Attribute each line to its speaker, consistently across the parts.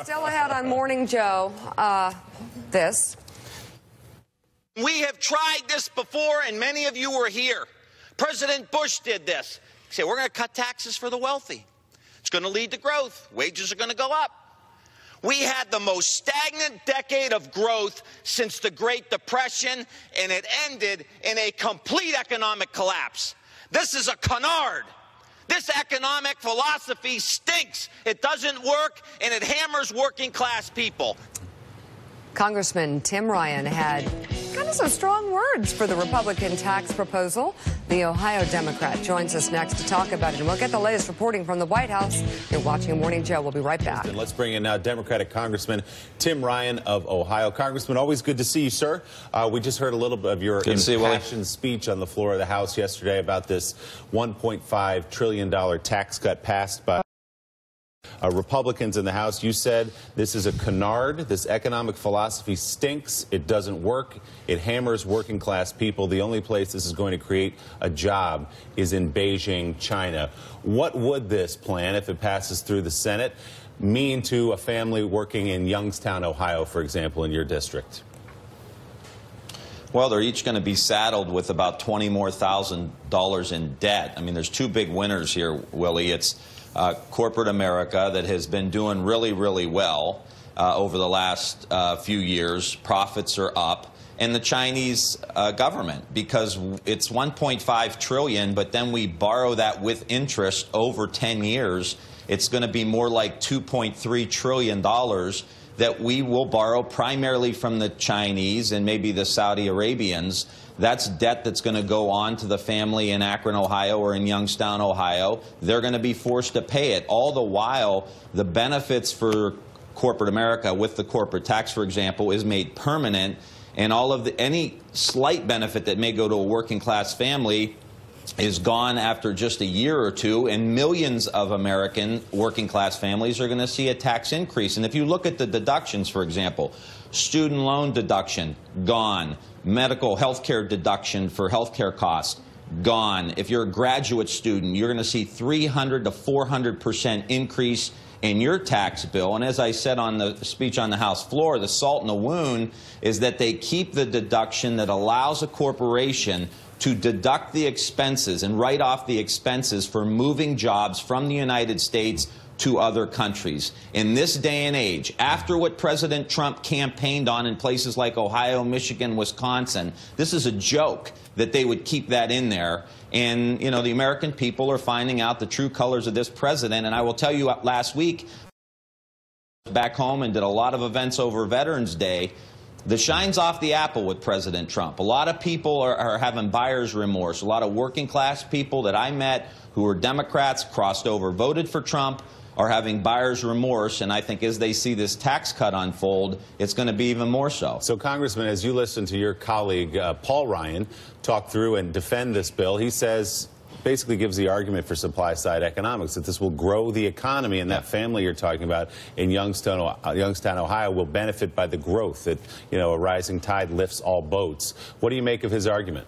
Speaker 1: Still ahead on Morning Joe, this.
Speaker 2: We have tried this before, and many of you were here. President Bush did this. He said, we're going to cut taxes for the wealthy. It's going to lead to growth. Wages are going to go up. We had the most stagnant decade of growth since the Great Depression, and it ended in a complete economic collapse. This is a canard. This economic philosophy stinks. It doesn't work, and it hammers working class people.
Speaker 1: Congressman Tim Ryan had kind of some strong words for the Republican tax proposal. The Ohio Democrat joins us next to talk about it, and we'll get the latest reporting from the White House. You're watching Morning Joe. We'll be right back.
Speaker 3: And let's bring in now Democratic Congressman Tim Ryan of Ohio. Congressman, always good to see you, sir. We just heard a little bit of your impassioned speech on the floor of the House yesterday about this $1.5 trillion tax cut passed by Republicans in the House. You said this is a canard. This economic philosophy stinks. It doesn't work. It hammers working class people. The only place this is going to create a job is in Beijing, China. What would this plan, if it passes through the Senate, mean to a family working in Youngstown, Ohio, for example, in your district?
Speaker 4: Well, they're each going to be saddled with about $20,000 in debt. I mean, there's two big winners here, Willie. It's corporate America that has been doing really, really well over the last few years. Profits are up. And the Chinese government, because it's $1.5 trillion, but then we borrow that with interest over 10 years. It's going to be more like $2.3 trillion that we will borrow primarily from the Chinese and maybe the Saudi Arabians. That's debt that's going to go on to the family in Akron, Ohio, or in Youngstown, Ohio. They're going to be forced to pay it. All the while, the benefits for corporate America with the corporate tax, for example, is made permanent. And all of any slight benefit that may go to a working class family is gone after just a year or two, and millions of American working class families are going to see a tax increase. And if you look at the deductions, for example, student loan deduction, gone. Medical health care deduction for health care costs, gone. If you're a graduate student, you're going to see 300 to 400% increase in your tax bill. And as I said on the speech on the House floor, the salt in the wound is that they keep the deduction that allows a corporation to deduct the expenses and write off the expenses for moving jobs from the United States to other countries. In this day and age, after what President Trump campaigned on in places like Ohio, Michigan, Wisconsin, this is a joke that they would keep that in there. And, you know, the American people are finding out the true colors of this president. And I will tell you, last week, back home and did a lot of events over Veterans Day. The shine's off the apple with President Trump. A lot of people are having buyer's remorse. A lot of working class people that I met who were Democrats, crossed over, voted for Trump, are having buyer's remorse. And I think as they see this tax cut unfold, it's going to be even more so.
Speaker 3: So, Congressman, as you listen to your colleague Paul Ryan talk through and defend this bill, he says, basically gives the argument for supply-side economics, that this will grow the economy, and that family you're talking about in Youngstown, Ohio, will benefit by the growth, that, you know, a rising tide lifts all boats. What do you make of his argument?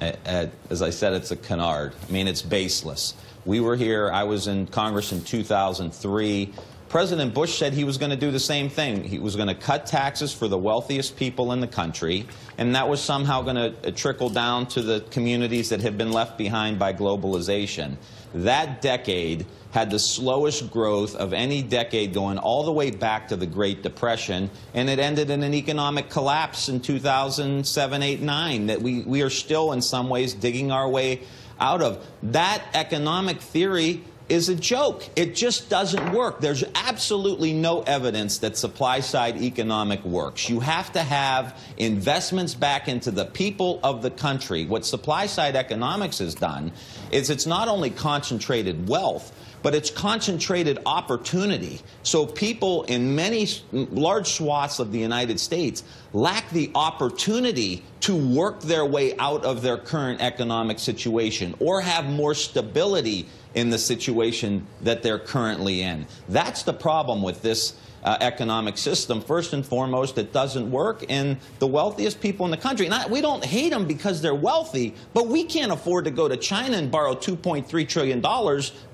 Speaker 4: As I said, it's a canard. I mean, it's baseless. We were here, I was in Congress in 2003. President Bush said he was going to do the same thing. He was going to cut taxes for the wealthiest people in the country, and that was somehow going to trickle down to the communities that have been left behind by globalization. That decade had the slowest growth of any decade going all the way back to the Great Depression, and it ended in an economic collapse in 2007, 8, 9 that we are still in some ways digging our way out of. That economic theory is a joke. It just doesn't work. There's absolutely no evidence that supply-side economic works. You have to have investments back into the people of the country. What supply-side economics has done is it's not only concentrated wealth, but it's concentrated opportunity. So people in many large swaths of the United States lack the opportunity to work their way out of their current economic situation or have more stability in the situation that they're currently in. That's the problem with this economic system. First and foremost, it doesn't work, and the wealthiest people in the country, we don't hate them because they're wealthy, but we can't afford to go to China and borrow $2.3 trillion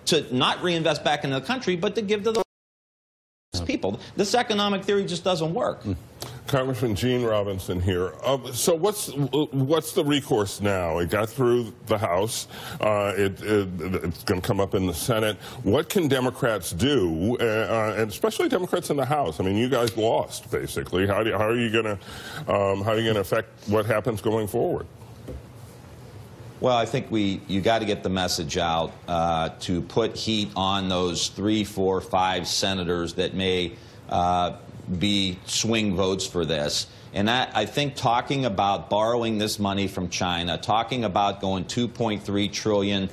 Speaker 4: to not reinvest back into the country, but to give to the people. This economic theory just doesn't work.
Speaker 5: Congressman Gene Robinson here. So what's the recourse now? It got through the House. It's going to come up in the Senate. What can Democrats do, and especially Democrats in the House? I mean, you guys lost basically. How are you going to affect what happens going forward?
Speaker 4: Well, I think you got to get the message out to put heat on those 3, 4, 5 senators that may be swing votes for this. And I think talking about borrowing this money from China, talking about going $2.3 trillion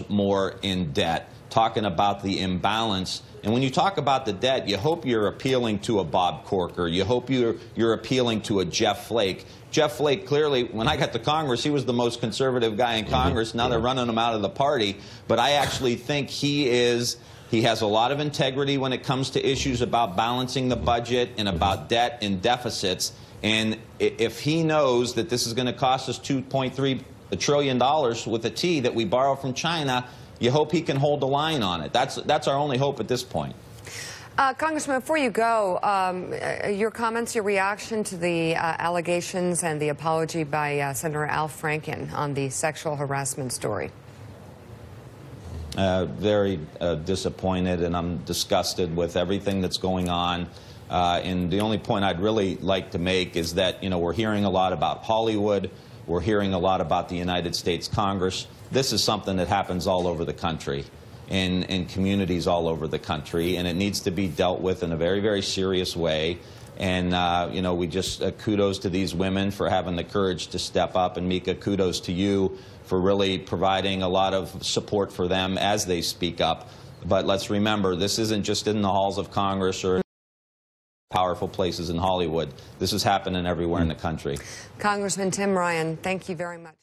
Speaker 4: more in debt, talking about the imbalance. And when you talk about the debt, you hope you're appealing to a Bob Corker. You hope you're appealing to a Jeff Flake. Jeff Flake, clearly, when I got to Congress, he was the most conservative guy in Congress. Now they're running him out of the party. But I actually think he has a lot of integrity when it comes to issues about balancing the budget and about debt and deficits. And if he knows that this is going to cost us $2.3 trillion with a T that we borrow from China, you hope he can hold the line on it. That's our only hope at this point.
Speaker 1: Congressman, before you go, your comments, your reaction to the allegations and the apology by Senator Al Franken on the sexual harassment story.
Speaker 4: Very disappointed, and I'm disgusted with everything that's going on. And the only point I'd really like to make is that, we're hearing a lot about Hollywood. We're hearing a lot about the United States Congress. This is something that happens all over the country, in communities all over the country, and it needs to be dealt with in a very, very serious way. And, we just kudos to these women for having the courage to step up. And, Mika, kudos to you for really providing a lot of support for them as they speak up. But let's remember, this isn't just in the halls of Congress or powerful places in Hollywood. This is happening everywhere in the country.
Speaker 1: Congressman Tim Ryan, thank you very much.